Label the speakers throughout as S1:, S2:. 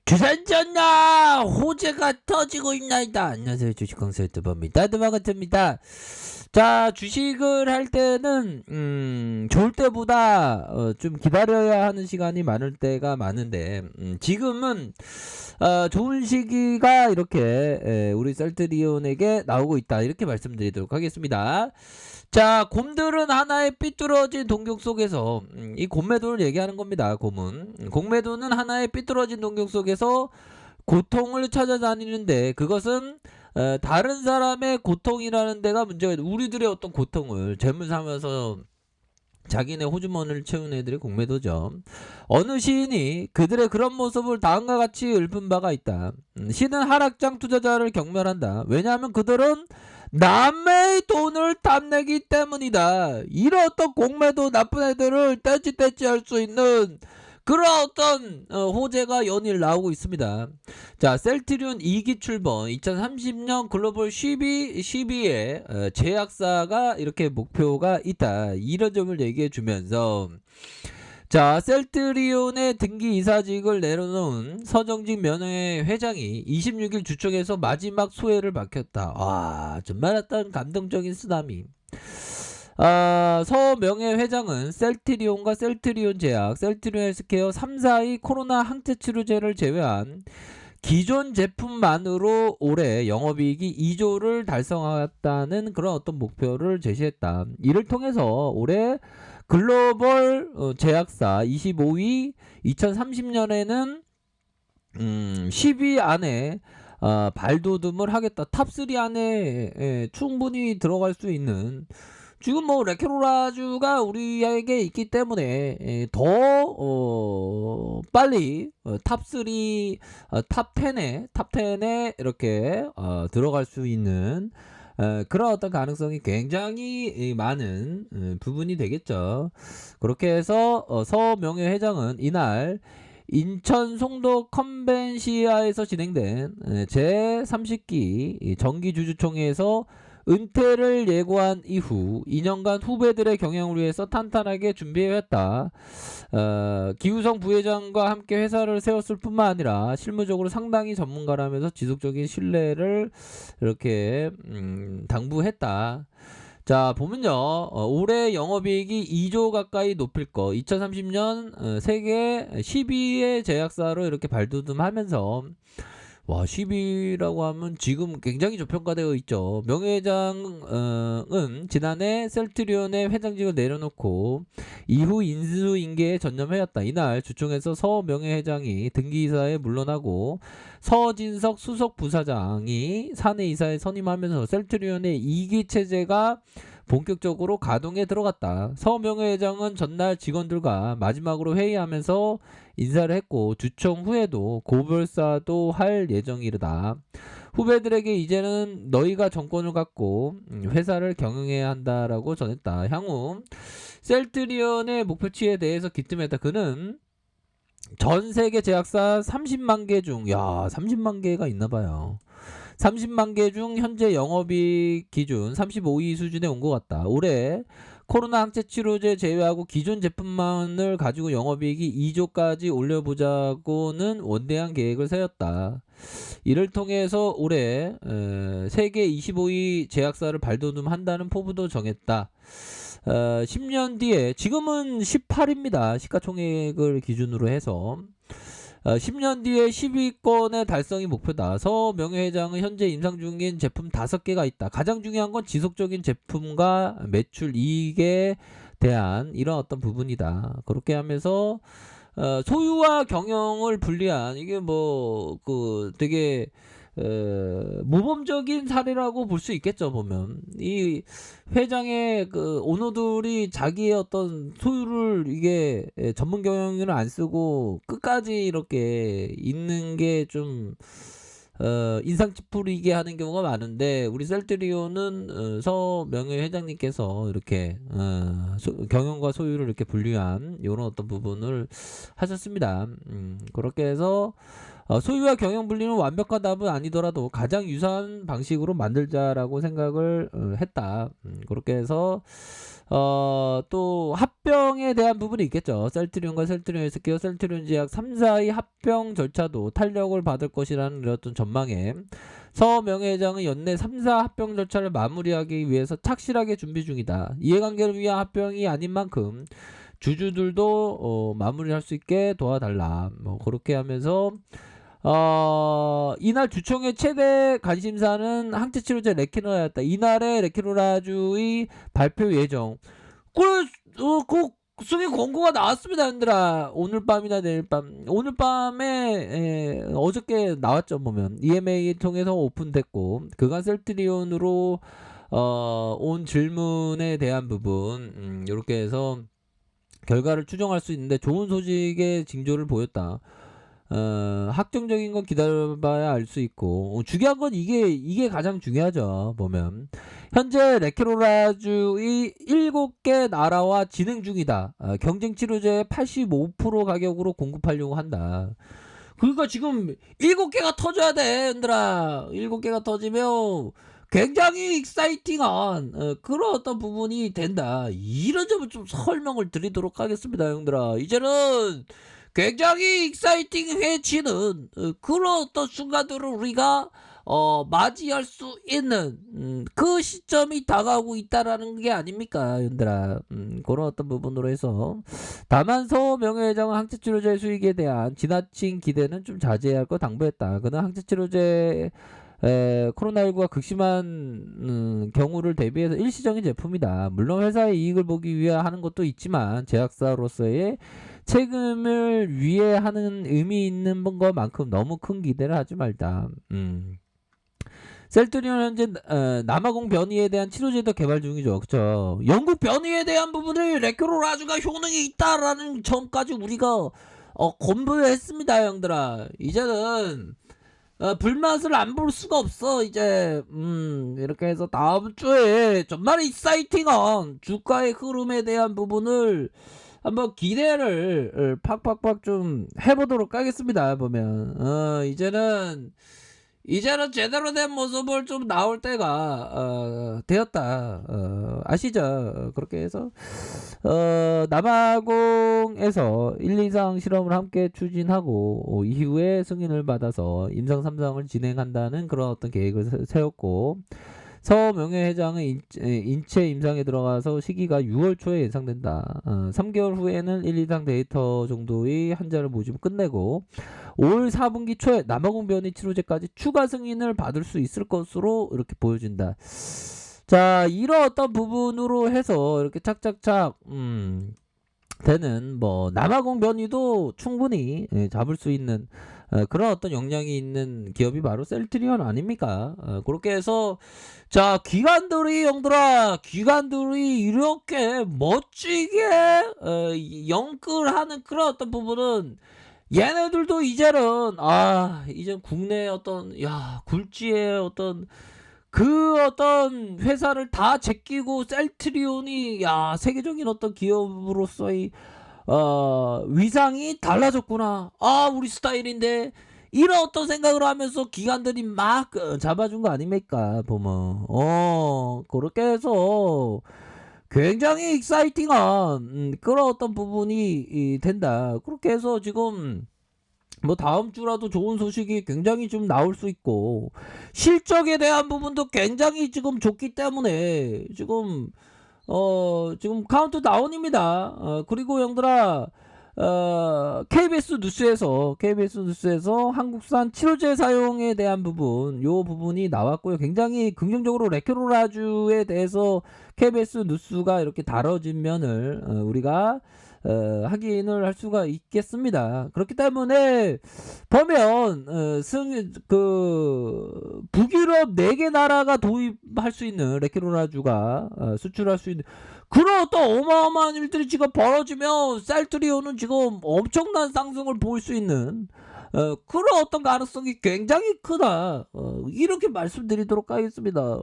S1: 주산전나 호재가 터지고 있나이다. 안녕하세요, 주식강사 유튜버입니다. 드마가트입니다. 자, 주식을 할 때는 좋을 때보다 좀 기다려야 하는 시간이 많을 때가 많은데, 지금은 좋은 시기가 이렇게 우리 셀트리온에게 나오고 있다, 이렇게 말씀드리도록 하겠습니다. 자, 곰들은 하나의 삐뚤어진 동경 속에서 이 곰매도를 얘기하는 겁니다. 곰은 공매도는 하나의 삐뚤어진 동경 속에서 고통을 찾아다니는데, 그것은 다른 사람의 고통이라는 데가 문제가, 우리들의 어떤 고통을 재물 삼아서 자기네 호주머니를 채우는 애들이 공매도죠. 어느 시인이 그들의 그런 모습을 다음과 같이 읊은 바가 있다. 시는 하락장 투자자를 경멸한다. 왜냐하면 그들은 남의 돈을 탐내기 때문이다. 이런 어떤 공매도 나쁜 애들을 떼찌떼찌 할 수 있는 그런 어떤 호재가 연일 나오고 있습니다. 자, 셀트리온 2기 출범 2030년 글로벌 12의 제약사가 이렇게 목표가 있다, 이런 점을 얘기해 주면서, 자, 셀트리온의 등기 이사직을 내려놓은 서정직 명예 회장이 26일 주총에서 마지막 소회를 밝혔다. 와, 정말 어떤 감동적인 쓰나미. 서 명예 회장은 셀트리온과 셀트리온 제약, 셀트리온 헬스케어 3사의 코로나 항체 치료제를 제외한 기존 제품만으로 올해 영업이익이 2조를 달성하였다는 그런 어떤 목표를 제시했다. 이를 통해서 올해 글로벌 제약사 25위, 2030년에는 10위 안에 발돋움을 하겠다. 탑3 안에 충분히 들어갈 수 있는, 지금 뭐 레케로라주가 우리에게 있기 때문에 더 빨리 탑3, 탑10에 이렇게 들어갈 수 있는 그런 어떤 가능성이 굉장히 많은 부분이 되겠죠. 그렇게 해서 서 명예 회장은 이날 인천 송도 컨벤시아에서 진행된 제30기 정기주주총회에서 은퇴를 예고한 이후 2년간 후배들의 경영을 위해서 탄탄하게 준비해왔다. 기우성 부회장과 함께 회사를 세웠을 뿐만 아니라 실무적으로 상당히 전문가라면서 지속적인 신뢰를 이렇게 당부했다. 자, 보면요, 올해 영업이익이 2조 가까이 높일 거, 2030년 세계 10위의 제약사로 이렇게 발돋움하면서, 와, 10위라고 하면 지금 굉장히 저평가되어 있죠. 명예회장은 지난해 셀트리온의 회장직을 내려놓고 이후 인수인계에 전념하였다. 이날 주총에서 서 명예회장이 등기이사에 물러나고 서진석 수석 부사장이 사내이사에 선임하면서 셀트리온의 2기 체제가 본격적으로 가동에 들어갔다. 서 명예회장은 전날 직원들과 마지막으로 회의하면서 인사를 했고, 주총 후에도 고별사도 할 예정이다. 후배들에게 이제는 너희가 정권을 갖고 회사를 경영해야 한다라고 전했다. 향후 셀트리온의 목표치에 대해서 기뜸했다. 그는 전 세계 제약사 30만 개 중, 야, 30만 개가 있나 봐요. 30만 개 중 현재 영업이익 기준 35위 수준에 온 것 같다. 올해 코로나 항체 치료제 제외하고 기존 제품만을 가지고 영업이익이 2조까지 올려보자고는 원대한 계획을 세웠다. 이를 통해서 올해 세계 25위 제약사를 발돋움한다는 포부도 정했다. 10년 뒤에, 지금은 18입니다. 시가총액을 기준으로 해서 10년 뒤에 10위권의 달성이 목표다. 서 명예회장은 현재 임상 중인 제품 5개가 있다. 가장 중요한 건 지속적인 제품과 매출 이익에 대한 이런 어떤 부분이다. 그렇게 하면서 소유와 경영을 분리한, 이게 뭐 그 되게 모범적인 사례라고 볼 수 있겠죠. 보면 이 회장의 그 오너들이 자기의 어떤 소유를, 이게 전문 경영을 안 쓰고 끝까지 이렇게 있는 게 좀 인상 찌푸리게 하는 경우가 많은데, 우리 셀트리온은 서 명예 회장님께서 이렇게 경영과 소유를 이렇게 분리한 이런 어떤 부분을 하셨습니다. 그렇게 해서 소유와 경영 분리는 완벽한 답은 아니더라도 가장 유사한 방식으로 만들자라고 생각을 했다. 그렇게 해서 또 합병에 대한 부분이 있겠죠. 셀트리온과 셀트리온 헬스케어, 셀트리온 제약 3사의 합병 절차도 탄력을 받을 것이라는 어떤 전망에 서 명예회장은 연내 3사 합병 절차를 마무리하기 위해서 착실하게 준비 중이다. 이해관계를 위한 합병이 아닌 만큼 주주들도 마무리할 수 있게 도와달라. 뭐 그렇게 하면서 이날 주총의 최대 관심사는 항체치료제 레키노라였다. 이날의 레키노라주의 발표 예정. 그 승인 권고가 나왔습니다, 얘들아. 오늘 밤이나 내일 밤. 오늘 밤에 어저께 나왔죠, 보면. EMA 통해서 오픈됐고 그간 셀트리온으로 온 질문에 대한 부분 이렇게 해서 결과를 추정할 수 있는데 좋은 소식의 징조를 보였다. 확정적인 건 기다려봐야 알 수 있고 중요한 건 이게 가장 중요하죠. 보면 현재 레케로라주의 7개 나라와 진행 중이다. 경쟁 치료제의 85% 가격으로 공급하려고 한다. 그러니까 지금 7개가 터져야 돼, 얘들아. 7개가 터지면 굉장히 익사이팅한 그런 어떤 부분이 된다. 이런 점을 좀 설명을 드리도록 하겠습니다, 형들아. 이제는 굉장히 익사이팅해지는 그런 어떤 순간들을 우리가 맞이할 수 있는 그 시점이 다가오고 있다라는 게 아닙니까, 형들아. 그런 어떤 부분으로 해서 다만 서 명예회장은 항체치료제 수익에 대한 지나친 기대는 좀 자제해야 할 거 당부했다. 그는 항체치료제 코로나19가 극심한 경우를 대비해서 일시적인 제품이다. 물론 회사의 이익을 보기 위해 하는 것도 있지만 제약사로서의 책임을 위해 하는 의미 있는 것만큼 너무 큰 기대를 하지 말자. 셀트리온 현재 남아공 변이에 대한 치료제도 개발 중이죠. 그쵸? 영국 변이에 대한 부분을 레큐로라주가 효능이 있다라는 점까지 우리가 공부를 했습니다, 형들아. 이제는 불맛을 안 볼 수가 없어. 이제 이렇게 해서 다음 주에 정말 익사이팅한 주가의 흐름에 대한 부분을 한번 기대를 팍팍팍 좀 해보도록 하겠습니다. 보면 이제는 제대로 된 모습을 좀 나올 때가 되었다. 아시죠? 그렇게 해서 남아공에서 1, 2상 실험을 함께 추진하고 이후에 승인을 받아서 임상 3상을 진행한다는 그런 어떤 계획을 세웠고 서 명예회장은 인체 임상에 들어가서 시기가 6월 초에 예상된다. 3개월 후에는 1, 2상 데이터 정도의 환자를 모집 끝내고 올 4분기 초에 남아공 변이 치료제까지 추가 승인을 받을 수 있을 것으로 이렇게 보여진다. 자, 이런 어떤 부분으로 해서 이렇게 착착착 되는 뭐 남아공 변이도 충분히 잡을 수 있는 그런 어떤 역량이 있는 기업이 바로 셀트리온 아닙니까? 그렇게 해서 자 기관들이 이렇게 멋지게 영끌하는 그런 어떤 부분은 얘네들도 이제는 이제 국내 어떤 굴지의 어떤 그 어떤 회사를 다 제끼고 셀트리온이 세계적인 어떤 기업으로서의 위상이 달라졌구나. 우리 스타일인데 이런 어떤 생각을 하면서 기관들이 막 잡아준 거 아닙니까? 보면 그렇게 해서 굉장히 익사이팅한 그런 어떤 부분이 된다. 그렇게 해서 지금 뭐 다음 주라도 좋은 소식이 굉장히 좀 나올 수 있고 실적에 대한 부분도 굉장히 지금 좋기 때문에 지금 카운트다운입니다. 그리고 형들아 KBS 뉴스에서 한국산 치료제 사용에 대한 부분 요 부분이 나왔고요. 굉장히 긍정적으로 레케로라주에 대해서 KBS 뉴스가 이렇게 다뤄진 면을 우리가 확인을 할 수가 있겠습니다. 그렇기 때문에 보면 북유럽 4개 나라가 도입할 수 있는 레케로라주가 수출할 수 있는 그런 어떤 어마어마한 일들이 지금 벌어지면 셀트리온은 지금 엄청난 상승을 보일 수 있는 그런 어떤 가능성이 굉장히 크다. 이렇게 말씀드리도록 하겠습니다.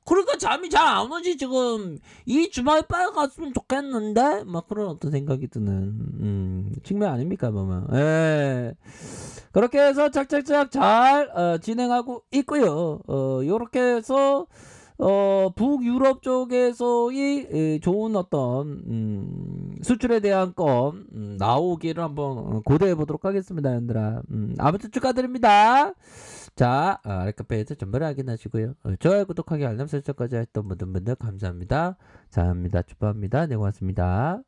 S1: 그러니까 잠이 잘 안 오지. 지금 이 주말에 빨리 갔으면 좋겠는데 막 그런 어떤 생각이 드는 측면 아닙니까 보면. 그렇게 해서 착착착 잘 진행하고 있고요. 요렇게 해서 북유럽 쪽에서의 좋은 어떤 수출에 대한 건 나오기를 한번 고대해 보도록 하겠습니다, 여러분들아. 아무튼 축하드립니다. 자, 아랫카페에서 전부를 확인하시고요. 좋아요, 구독하기, 알람 설정까지 했던 모든 분들 감사합니다. 감사합니다. 축하합니다. 네, 고맙습니다.